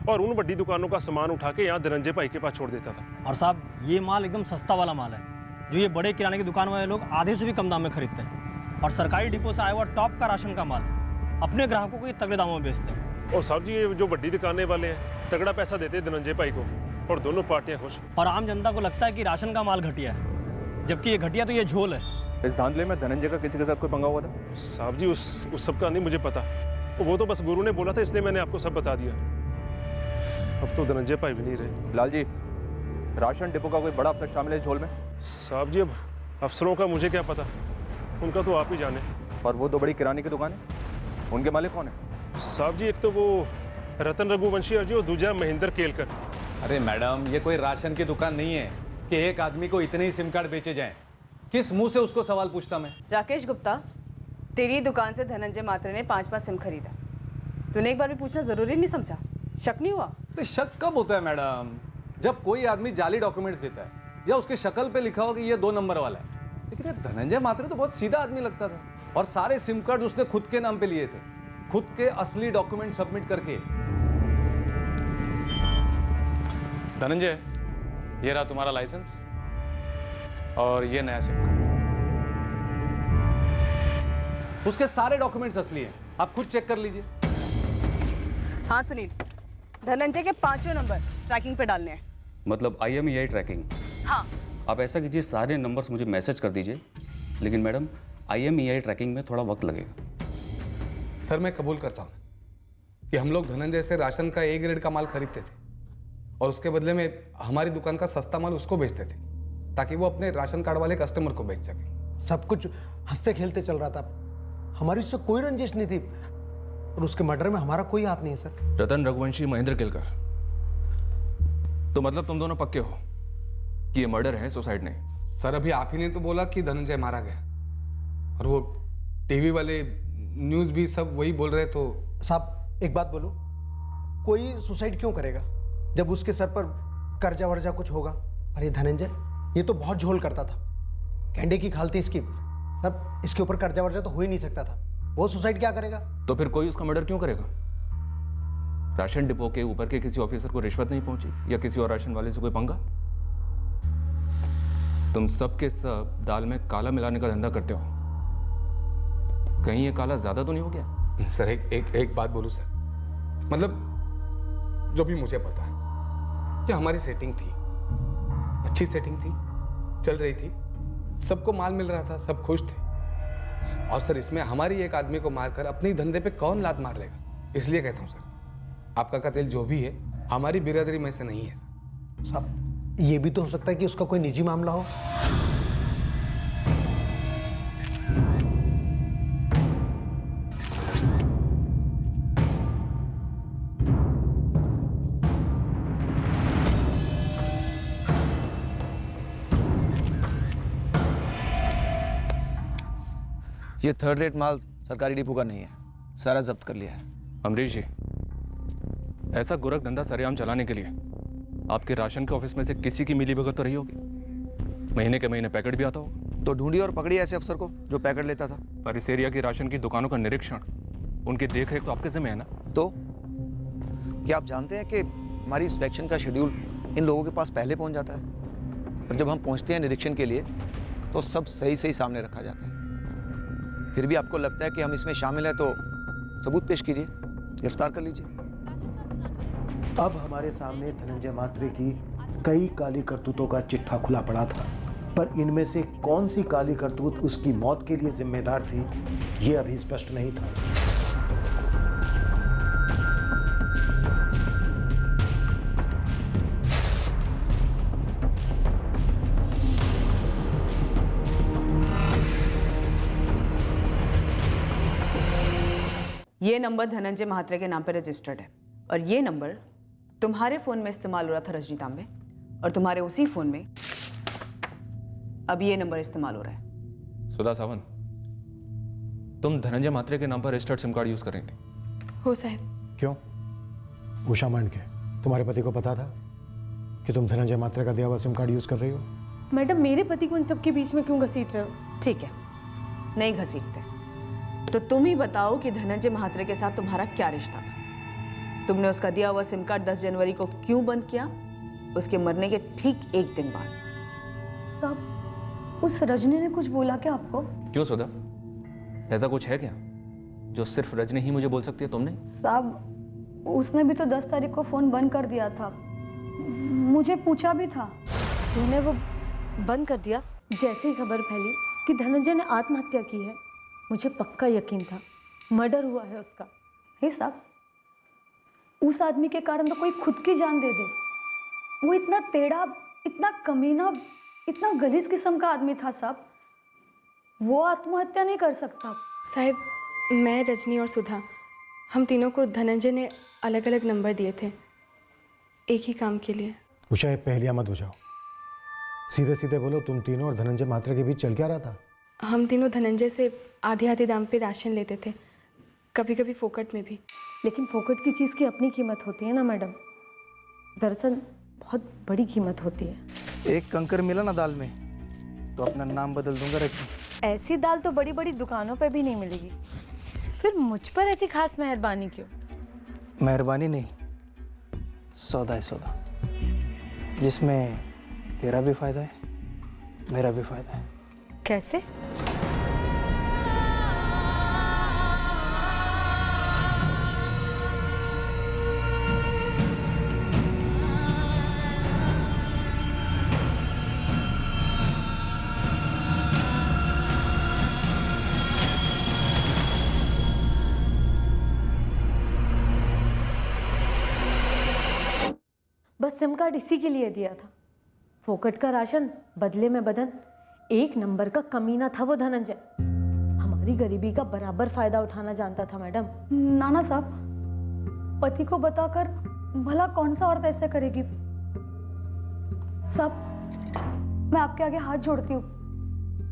और उन बड़ी दुकानों का सामान उठा के यहाँ धनंजय भाई के पास छोड़ देता था। और साहब, ये माल एकदम सस्ता वाला माल है, जो ये बड़े किराने की दुकान वाले लोग आधे से भी कम दाम में खरीदते हैं। और सरकारी डिपो से आया हुआ टॉप का राशन का माल अपने ग्राहकों को ये तगड़े दामों में बेचते हैं। और साहब जी, ये जो बड़ी दुकानें वाले हैं तगड़ा पैसा देते हैं धनंजय भाई को, और दोनों पार्टियां खुश। और आम जनता को लगता है कि राशन का माल घटिया है, जबकि ये घटिया तो ये झोल है। इस धांधले में धनंजय का किसी के साथ कोई पंगा हुआ था? साहब जी, उस सब का नहीं मुझे पता, वो तो बस गुरु ने बोला था इसलिए मैंने आपको सब बता दिया। अब तो धनंजय भाई भी नहीं रहे। लालजी, राशन डिपो का कोई बड़ा अफसर शामिल है इस झोल में? साहब जी, अब अफसरों का मुझे क्या पता, उनका तो आप ही जाने। और वो 2 बड़ी किराने की दुकान है, उनके मालिक कौन है? साहब जी, एक तो वो रतन रघुवंशी और जो दूसरा महेंद्र केलकर। अरे मैडम, ये कोई राशन की दुकान नहीं है कि एक आदमी को इतने ही सिम कार्ड बेचे जाएं। किस मुंह से उसको सवाल पूछता मैं? राकेश गुप्ता, तेरी दुकान से धनंजय मात्रे ने 5-5 सिम खरीदा। तूने एक बार भी पूछना जरूरी नहीं समझा? शक नहीं हुआ? तो शक कब होता है मैडम? जब कोई आदमी जाली डॉक्यूमेंट्स देता है या उसके शक्ल पे लिखा हो कि ये 2 नंबर वाला है। लेकिन ये धनंजय मात्रे तो बहुत सीधा आदमी लगता था, और सारे सिम कार्ड उसने खुद के नाम पे लिए थे, खुद के असली डॉक्यूमेंट सबमिट करके। धनंजय, ये रहा तुम्हारा लाइसेंस और ये नया सिम कार्ड। उसके सारे डॉक्यूमेंट्स असली हैं, आप खुद चेक कर लीजिए। हाँ सुनील, धनंजय के 5 नंबर ट्रैकिंग पे डालने हैं। मतलब IMEI ट्रैकिंग? हाँ। आप ऐसा कीजिए, सारे नंबर्स मुझे मैसेज कर दीजिए, लेकिन मैडम IMEI ट्रैकिंग में थोड़ा वक्त लगेगा। सर, मैं कबूल करता हूँ कि हम लोग धनंजय से राशन का A ग्रेड का माल खरीदते थे और उसके बदले में हमारी दुकान का सस्ता माल उसको बेचते थे, ताकि वो अपने राशन कार्ड वाले कस्टमर को बेच सके। सब कुछ हंसते खेलते चल रहा था, हमारी उससे कोई रंजिश नहीं थी, और उसके मर्डर में हमारा कोई हाथ नहीं है सर। रतन रघुवंशी, महेंद्र केलकर, तो मतलब तुम दोनों पक्के हो कि ये मर्डर है, सुसाइड नहीं? सर, अभी आप ही ने तो बोला कि धनंजय मारा गया, और वो टीवी वाले न्यूज भी सब वही बोल रहे। तो साहब, एक बात बोलूं, कोई सुसाइड क्यों करेगा जब उसके सर पर कर्जा वर्जा कुछ होगा? और ये धनंजय ये तो बहुत झोल करता था, कैंडे की खाल थी इसकी। सर इसके ऊपर कर्जा वर्जा तो हो ही नहीं सकता था। वो सुसाइड क्या करेगा? तो फिर कोई उसका मर्डर क्यों करेगा? राशन डिपो के ऊपर के किसी ऑफिसर को रिश्वत नहीं पहुंची या किसी और राशन वाले से कोई पंगा? तुम सब के सब दाल में काला मिलाने का धंधा करते हो। कहीं ये काला ज्यादा तो नहीं हो गया? सर एक बात बोलूं सर, मतलब जो भी मुझे पता है कि हमारी सेटिंग थी, अच्छी सेटिंग थी, चल रही थी, सबको माल मिल रहा था, सब खुश थे। और सर इसमें हमारी एक आदमी को मारकर अपने धंधे पे कौन लात मार लेगा? इसलिए कहता हूं सर, आपका कत्ल जो भी है हमारी बिरादरी में से नहीं है सर। साहब ये भी तो हो सकता है कि उसका कोई निजी मामला हो। ये थर्ड रेट माल सरकारी डिपो का नहीं है, सारा जब्त कर लिया है। अमरीश जी, ऐसा गोरख धंधा सरेआम चलाने के लिए आपके राशन के ऑफिस में से किसी की मिलीभगत तो रही होगी? महीने के महीने पैकेट भी आता होगा। तो ढूंढिए और पकड़िए ऐसे अफसर को जो पैकेट लेता था। पर इस एरिया की राशन की दुकानों का निरीक्षण, उनकी देखरेख तो आपके जिम्मे है ना? तो क्या आप जानते हैं कि हमारी इंस्पेक्शन का शेड्यूल इन लोगों के पास पहले पहुंच जाता है, और जब हम पहुंचते हैं निरीक्षण के लिए तो सब सही सही सामने रखा जाता है। फिर भी आपको लगता है कि हम इसमें शामिल हैं तो सबूत पेश कीजिए, गिरफ्तार कर लीजिए। अब हमारे सामने धनंजय मात्रे की कई काली करतूतों का चिट्ठा खुला पड़ा था, पर इनमें से कौन सी काली करतूत उसकी मौत के लिए जिम्मेदार थी, ये अभी स्पष्ट नहीं था। ये नंबर धनंजय महात्रे के नाम पर रजिस्टर्ड है और ये नंबर तुम्हारे फोन में इस्तेमाल हो रहा था रजनी तांबे, और तुम्हारे उसी फोन में अब ये नंबर इस्तेमाल हो रहा है। सुधा सावंत, तुम धनंजय मात्रे के नाम पर रजिस्टर्ड सिम कार्ड यूज कर रही थी? हो साहब। क्यों? उषा मांडके, तुम्हारे पति को पता था कि तुम धनंजय मात्रे का दिया हुआ सिम कार्ड यूज कर रही हो? मैडम मेरे पति को इन सब के बीच में क्यों घसीट रहे हो? ठीक है, नहीं घसीटते तो तुम ही बताओ कि धनंजय महात्रे के साथ तुम्हारा क्या रिश्ता था? तुमने उसका दिया हुआ सिम कार्ड 10 जनवरी को क्यों बंद किया? उसके मरने के ठीक एक दिन बाद। साहब, उस रजनी ने कुछ बोला क्या आपको? क्यों सुधा, ऐसा कुछ है क्या जो सिर्फ रजनी ही मुझे बोल सकती है? तुमने? साहब, उसने भी तो 10 तारीख को फोन बंद कर दिया था, मुझे पूछा भी था। तूने वो बंद कर दिया? जैसे ही खबर फैली कि धनंजय ने आत्महत्या की है, मुझे पक्का यकीन था मर्डर हुआ है उसका। हे साहब, उस आदमी के कारण तो कोई खुद की जान दे दे। वो इतना टेढ़ा, इतना कमीना, इतना गलीज किस्म का आदमी था साहब, वो आत्महत्या नहीं कर सकता। साहब, मैं, रजनी और सुधा, हम तीनों को धनंजय ने अलग अलग नंबर दिए थे एक ही काम के लिए। उषा, ये पहेलियां मत बुझाओ, सीधे सीधे बोलो, तुम तीनों और धनंजय मात्रे के बीच चल क्या रहा था? हम तीनों धनंजय से आधे आधे दाम पे राशन लेते थे, कभी कभी फोकट में भी। लेकिन फोकट की चीज़ की अपनी कीमत होती है ना मैडम, दरअसल बहुत बड़ी कीमत होती है। एक कंकर मिला ना दाल में तो अपना नाम बदल दूंगा रजनी। ऐसी दाल तो बड़ी बड़ी दुकानों पे भी नहीं मिलेगी, फिर मुझ पर ऐसी खास मेहरबानी क्यों? मेहरबानी नहीं, सौदा है सौदा, जिसमें तेरा भी फायदा है, मेरा भी फायदा है। कैसे? बस सिम कार्ड इसी के लिए दिया था, फोकट का राशन बदले में बदन। एक नंबर का कमीना था वो धनंजय, हमारी गरीबी का बराबर फायदा उठाना जानता था मैडम। नाना साहब, पति को बताकर भला कौन सा औरत ऐसे करेगी? साहब, मैं आपके आगे हाथ जोड़ती हूँ,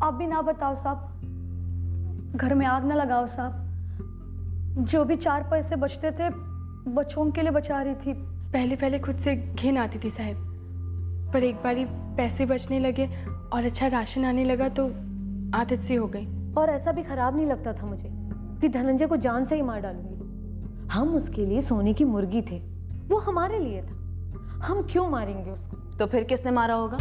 आप भी ना बताओ साहब, घर में आग ना लगाओ साहब। जो भी 4 पैसे बचते थे बच्चों के लिए बचा रही थी। पहले पहले खुद से घिन आती थी साहब, पर एक बारी पैसे बचने लगे और अच्छा राशन आने लगा तो आदत सी हो गई। और ऐसा भी खराब नहीं लगता था मुझे कि धनंजय को जान से ही मार डालूंगी। हम उसके लिए सोने की मुर्गी थे, वो हमारे लिए था। हम क्यों मारेंगे उसको? तो फिर किसने मारा होगा?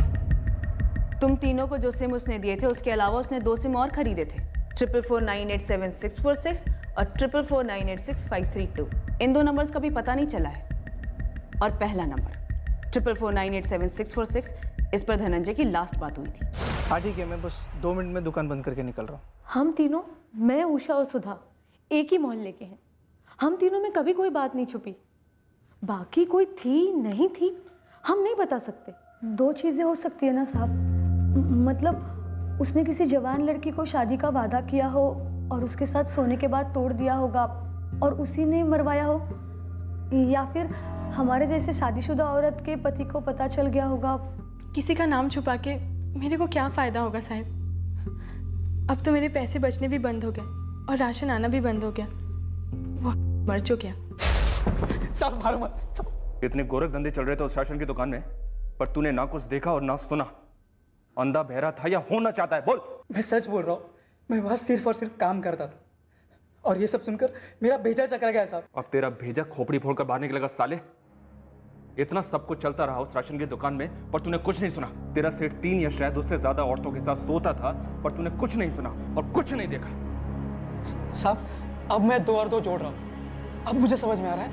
तुम तीनों को जो सिम उसने दिए थे उसके अलावा उसने 2 सिम और खरीदे थे, 44498746 और 44498653 इन 2 नंबर्स का भी पता नहीं चला है। और पहला नंबर 44498746 इस पर धनंजय की लास्ट बात हुई थी। हाँ ठीक है, मैं बस 2 मिनट में दुकान बंद करके निकल रहा हूँ। हम तीनों, मैं, उषा और सुधा, एक ही मोहल्ले के हैं। हम तीनों में कभी कोई बात नहीं छुपी। बाकी कोई थी नहीं थी हम नहीं बता सकते। 2 चीज़ें हो सकती है ना साहब, मतलब उसने किसी जवान लड़की को शादी का वादा किया हो और उसके साथ सोने के बाद तोड़ दिया होगा और उसी ने मरवाया हो, या फिर हमारे जैसे शादीशुदा औरत के पति को पता चल गया होगा। किसी का नाम छुपा के मेरे को क्या फ़ायदा होगा साहब? अब तो मेरे पैसे बचने भी बंद हो गए और राशन आना भी बंद हो गया। वो मर चुके हैं। साहब मारो मत। इतने गोरख धंधे चल रहे थे उस राशन की दुकान में, पर तूने ना कुछ देखा और ना सुना। अंधा बहरा था या होना चाहता है? बोल। मैं सच बोल रहा हूँ, मैं वहाँ सिर्फ और सिर्फ काम करता था और ये सब सुनकर मेरा भेजा चकरा गया साहब। अब तेरा भेजा खोपड़ी फोड़कर बाहर निकलेगा साले। इतना सब कुछ चलता रहा उस राशन की दुकान में, पर तूने कुछ नहीं सुना। तेरा सेठ 3 या शायद उससे ज्यादा औरतों के साथ सोता था, पर तूने कुछ नहीं सुना और कुछ नहीं देखा। साहब अब मैं 2 और 2 जोड़ रहा हूँ। अब मुझे समझ में आ रहा है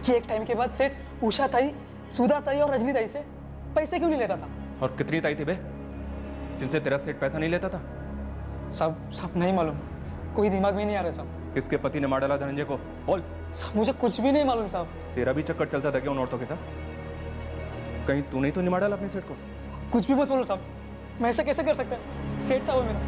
कि एक टाइम के बाद सेठ उषा ताई, सुधा ताई और रजनी ताई से पैसे क्यों नहीं लेता था। और कितनी ताई थी बे जिनसे तेरा सेठ पैसा नहीं लेता था? साहब नहीं मालूम, कोई दिमाग में नहीं आ रहा साहब। किसके पति ने मार डाला धनंजय को? बोल। साहब मुझे कुछ भी नहीं मालूम साहब। तेरा भी चक्कर चलता था क्या उन औरतों के साथ? कहीं तू नहीं तो नहीं मार डाला अपने सेठ को? कुछ भी मत बोलो साहब, मैं ऐसा कैसे कर सकता है? सेठ था वो मेरा।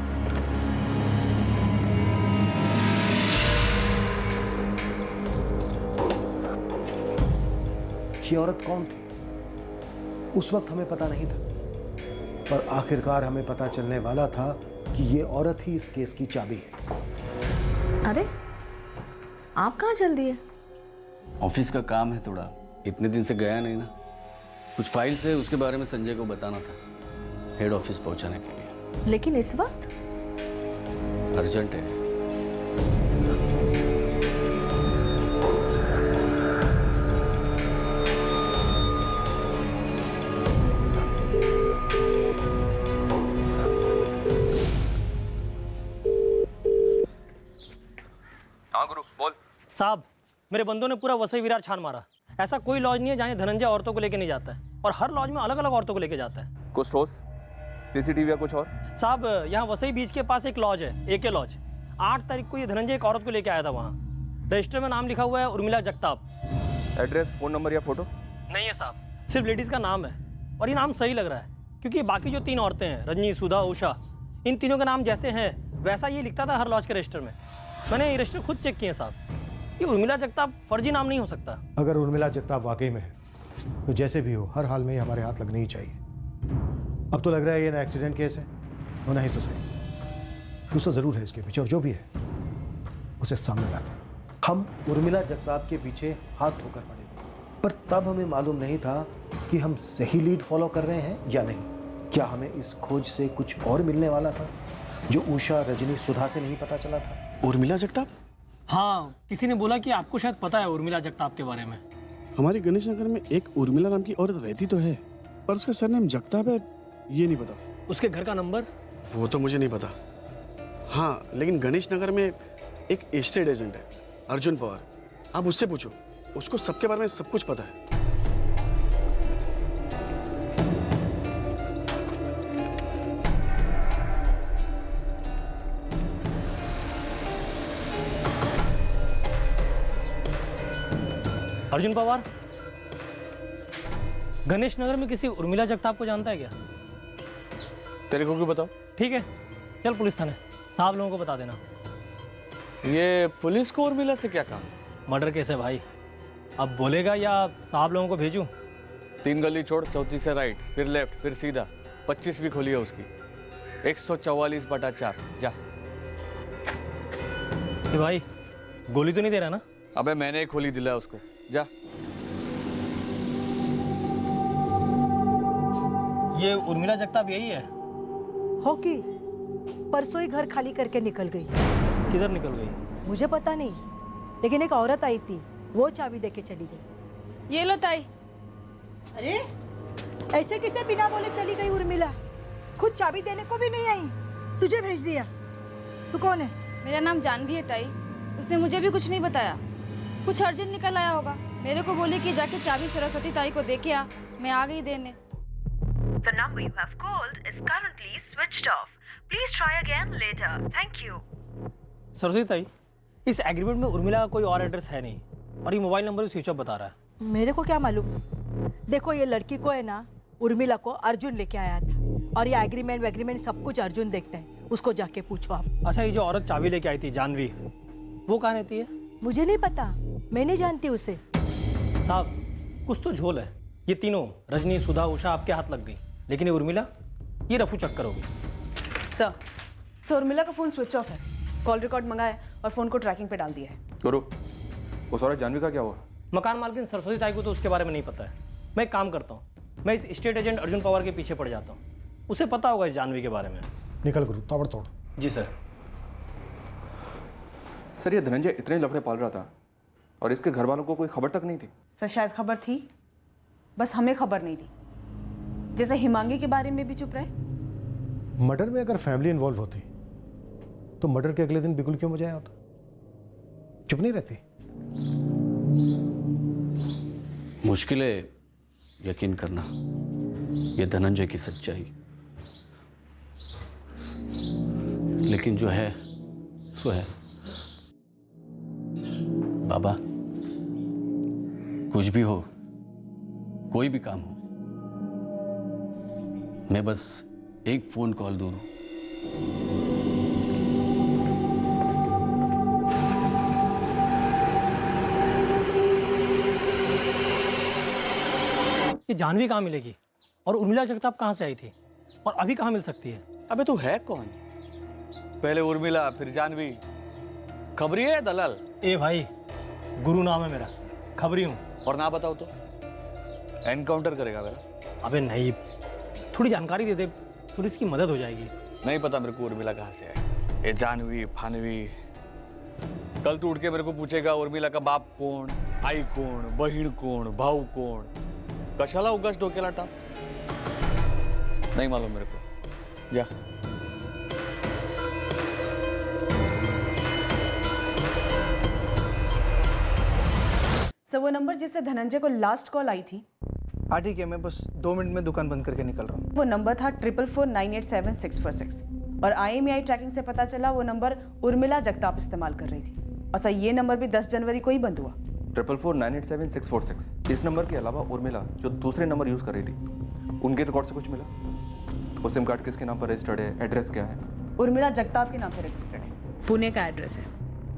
ये औरत कौन थी उस वक्त हमें पता नहीं था, पर आखिरकार हमें पता चलने वाला था कि ये औरत ही इस केस की चाबी है। अरे आप कहाँ चल दिए? ऑफिस का काम है थोड़ा, इतने दिन से गया नहीं ना। कुछ फाइल्स है उसके बारे में संजय को बताना था, हेड ऑफिस पहुंचाने के लिए। लेकिन इस वक्त? अर्जेंट है। हाँ गुरु बोल। साहब मेरे बंदों ने पूरा वसई विरार छान मारा। ऐसा कोई लॉज नहीं है जहाँ धनंजय औरतों को लेके नहीं जाता है, और हर लॉज में अलग अलग औरतों को लेके जाता है। कुछ ठोस सीसीटीवी या कुछ और? साहब यहाँ वसई बीच के पास एक लॉज है, एके लॉज। 8 तारीख को ये धनंजय एक औरत को लेके आया था। वहाँ रजिस्टर में नाम लिखा हुआ है Urmila Jagtap. Address, phone number या फोटो? नहीं है साहब, सिर्फ लेडीज़ का नाम है। और ये नाम सही लग रहा है क्योंकि बाकी जो 3 औरतें हैं, रजनी, सुधा, उषा, इन तीनों के नाम जैसे हैं वैसा ये लिखता था हर लॉज के रजिस्टर में। मैंने ये रजिस्टर खुद चेक किए साहब, ये उर्मिला जगताप फर्जी नाम नहीं हो सकता। अगर उर्मिला जगताप वाकई में है तो जैसे भी हो हर हाल में ही हमारे हाथ लगने ही चाहिए। अब तो लग रहा है ये ना एक्सीडेंट केस है और ना ही सुसाइड। दूसरा जरूर है इसके पीछे, और जो भी है उसे सामने लाते हैं। हम उर्मिला जगताप के पीछे हाथ धोकर पड़े थे, पर तब हमें मालूम नहीं था कि हम सही लीड फॉलो कर रहे हैं या नहीं। क्या हमें इस खोज से कुछ और मिलने वाला था जो उषा, रजनी, सुधा से नहीं पता चला था? उर्मिला जगताप? हाँ, किसी ने बोला कि आपको शायद पता है उर्मिला जगताप के बारे में। हमारे गणेश नगर में एक उर्मिला नाम की औरत रहती तो है, पर उसका सरनेम जगताप है ये नहीं पता। उसके घर का नंबर? वो तो मुझे नहीं पता। हाँ, लेकिन गणेश नगर में एक एस्टेट एजेंट है अर्जुन पवार, आप उससे पूछो, उसको सबके बारे में सब कुछ पता है। अर्जुन पवार गणेश नगर में किसी उर्मिला जगताप को जानता है क्या? तेरे को क्यों बताओ? ठीक है, चल पुलिस थाने, साहब लोगों को बता देना। ये पुलिस को उर्मिला से क्या काम? मर्डर केस है भाई, अब बोलेगा या साहब लोगों को भेजूं? 3 गली छोड़, चौथी से राइट, फिर लेफ्ट, फिर सीधा। 25 भी खोली है उसकी। 144/4 जा। भाई गोली तो नहीं दे रहा ना? अबे मैंने ही खोली दिला उसको, जा। ये उर्मिला जगताप यही है? हो कि परसों ही घर खाली करके निकल गई। किधर निकल गई? मुझे पता नहीं, लेकिन एक औरत आई थी, वो चाबी देके चली गई। ये लो ताई। अरे ऐसे कैसे बिना बोले चली गई उर्मिला? खुद चाबी देने को भी नहीं आई, तुझे भेज दिया। तू कौन है? मेरा नाम जानवी है ताई। उसने मुझे भी कुछ नहीं बताया, कुछ अर्जेंट निकल आया होगा। मेरे को बोली कि जाके चाबी सरस्वती ताई को दे के आ। मैं आ गई देने। The number you have called is currently switched off. Please try again later. Thank you. Saraswati ताई, इस एग्रीमेंट में उर्मिला का कोई और एड्रेस है नहीं और ये मोबाइल नंबर भी स्विच ऑफ बता रहा है। मेरे को क्या मालूम? देखो ये लड़की को है ना, उर्मिला को अर्जुन लेके आया था और ये एग्रीमेंट सब कुछ अर्जुन देखता है। उसको जाके पूछो आप। अच्छा, ये जो औरत चाबी लेके आई थी जानवी, वो कहाँ रहती है? मुझे नहीं पता, मैं नहीं जानती उसे। साहब कुछ तो झोल है। ये तीनों रजनी, सुधा, उषा आपके हाथ लग गई, लेकिन ये उर्मिला, ये रफू चक्कर होगी। सर उर्मिला का फोन स्विच ऑफ है। कॉल रिकॉर्ड मंगाया और फोन को ट्रैकिंग पे डाल दिया है। गुरु, उस औरत जानवी का क्या हुआ? मकान मालकिन सरस्वती ताई को तो उसके बारे में नहीं पता है। मैं एक काम करता हूँ, मैं इस स्टेट एजेंट अर्जुन पवार के पीछे पड़ जाता हूँ, उसे पता होगा इस जानवी के बारे में। निकल गुरु, ताबड़तोड़। जी सर। सर, ये धनंजय इतने लफड़े पाल रहा था और इसके घर वालों को कोई खबर तक नहीं थी? सर शायद खबर थी, बस हमें खबर नहीं थी। जैसे हिमांगी के बारे में भी चुप रहे। मर्डर में अगर फैमिली इन्वॉल्व होती तो मर्डर के अगले दिन बिल्कुल क्यों मुझे आया होता? चुप नहीं रहती। मुश्किल है यकीन करना ये धनंजय की सच्चाई, लेकिन जो है सो है। बाबा, कुछ भी हो, कोई भी काम हो, मैं बस एक फोन कॉल दूर हूं। ये जानवी कहाँ मिलेगी और उर्मिला जगताप कहाँ से आई थी और अभी कहाँ मिल सकती है? अबे तू है कौन? पहले उर्मिला फिर जानवी, खबरी है दलाल? ए भाई, गुरु नाम है मेरा, खबरी हूँ। और ना बताओ तो एनकाउंटर करेगा मेरा? अबे नहीं, थोड़ी जानकारी दे दे, थोड़ी इसकी मदद हो जाएगी। नहीं पता मेरे को उर्मिला कहाँ से है। ये जानवी फानवी कल तू उठ के मेरे को पूछेगा उर्मिला का बाप कोण, आई कोण, बहीण कोण, भाऊ कोण, कशाला उगाच डोक्याला टाप? नहीं मालूम मेरे को। या सर वो नंबर जिससे धनंजय को लास्ट कॉल आई थी। हाँ ठीक है, मैं बस 2 मिनट में दुकान बंद करके निकल रहा हूँ। वो नंबर था 444987646 और IMEI ट्रैकिंग से पता चला वो नंबर उर्मिला जगताप इस्तेमाल कर रही थी। और सर ये नंबर भी 10 जनवरी को ही बंद हुआ। 444987646। इस नंबर के अलावा उर्मिला जो दूसरे नंबर यूज कर रही थी, उनके रिकॉर्ड से कुछ मिला? वो सिम कार्ड किसके नाम पर रजिस्टर्ड है, एड्रेस क्या है? उर्मिला जगताप के नाम पर रजिस्टर्ड है, पुणे का एड्रेस है।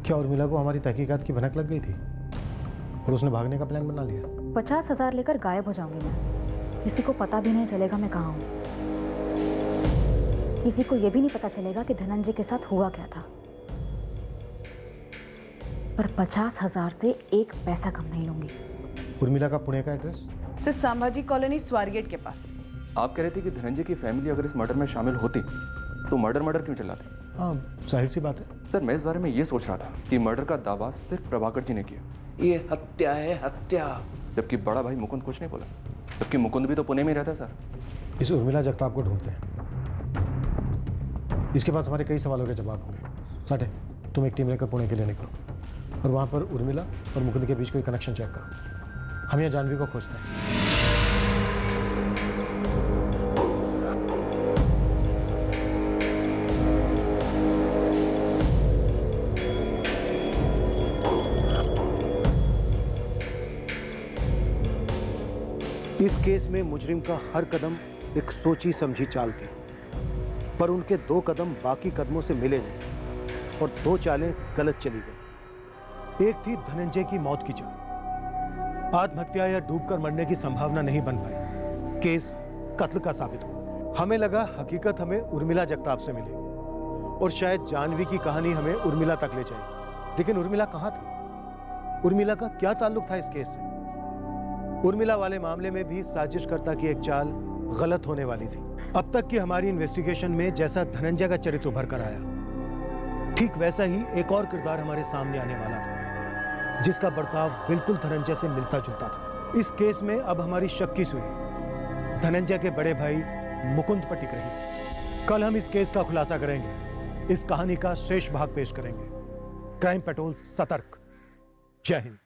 क्या उर्मिला को हमारी तहकीकात की भनक लग गई थी और उसने भागने का प्लान बना लिया? 50,000 लेकर गायब हो जाऊंगी मैं, किसी को पता भी नहीं चलेगा मैं कहाँ हूँ। किसी को यह भी नहीं पता चलेगा कि धनंजय के साथ हुआ क्या था। पर 50,000 से एक पैसा कम नहीं लूंगी। उर्मिला का पुणे का address? Sir Sambhaji colony Swargate के पास। आप कह रहे थे कि धनंजय की फैमिली अगर इस मर्डर में शामिल होती तो मर्डर क्यों चलाते? हाँ, जाहिर सी बात है। सर, मैं इस बारे में ये सोच रहा था कि मर्डर का दावा सिर्फ प्रभाकर जी ने किया। ये हत्या है, हत्या। जबकि बड़ा भाई मुकुंद कुछ नहीं बोला, जबकि मुकुंद भी तो पुणे में रहता है। सर, इस उर्मिला जगताप को ढूंढते हैं, इसके पास हमारे कई सवालों के जवाब होंगे। साठे, तुम एक टीम लेकर पुणे के लिए निकलो और वहाँ पर उर्मिला और मुकुंद के बीच कोई कनेक्शन चेक करो। हम यहाँ जानवी को खोजते हैं। इस केस में मुजरिम का हर कदम एक सोची समझी चाल थी, पर उनके 2 कदम बाकी कदमों से मिले नहीं और 2 चालें गलत चली गई। एक थी धनंजय की मौत की चाल, आत्महत्या या डूबकर मरने की संभावना नहीं बन पाई, केस कत्ल का साबित हुआ। हमें लगा हकीकत हमें उर्मिला जगताप से मिलेगी और शायद जानवी की कहानी हमें उर्मिला तक ले जाएगी, लेकिन उर्मिला कहाँ थी? उर्मिला का क्या ताल्लुक था इस केस से? उर्मिला वाले मामले में भी साजिशकर्ता की एक चाल गलत होने वाली थी। अब तक की हमारी इन्वेस्टिगेशन में जैसा धनंजय का चरित्र उभर कर आया, ठीक वैसा ही एक और किरदार हमारे सामने आने वाला था, जिसका बर्ताव बिल्कुल धनंजय से मिलता जुलता था। इस केस में अब हमारी शक की सुई धनंजय के बड़े भाई मुकुंद पर टिक रही। कल हम इस केस का खुलासा करेंगे, इस कहानी का शेष भाग पेश करेंगे। क्राइम पेट्रोल सतर्क। जय हिंद।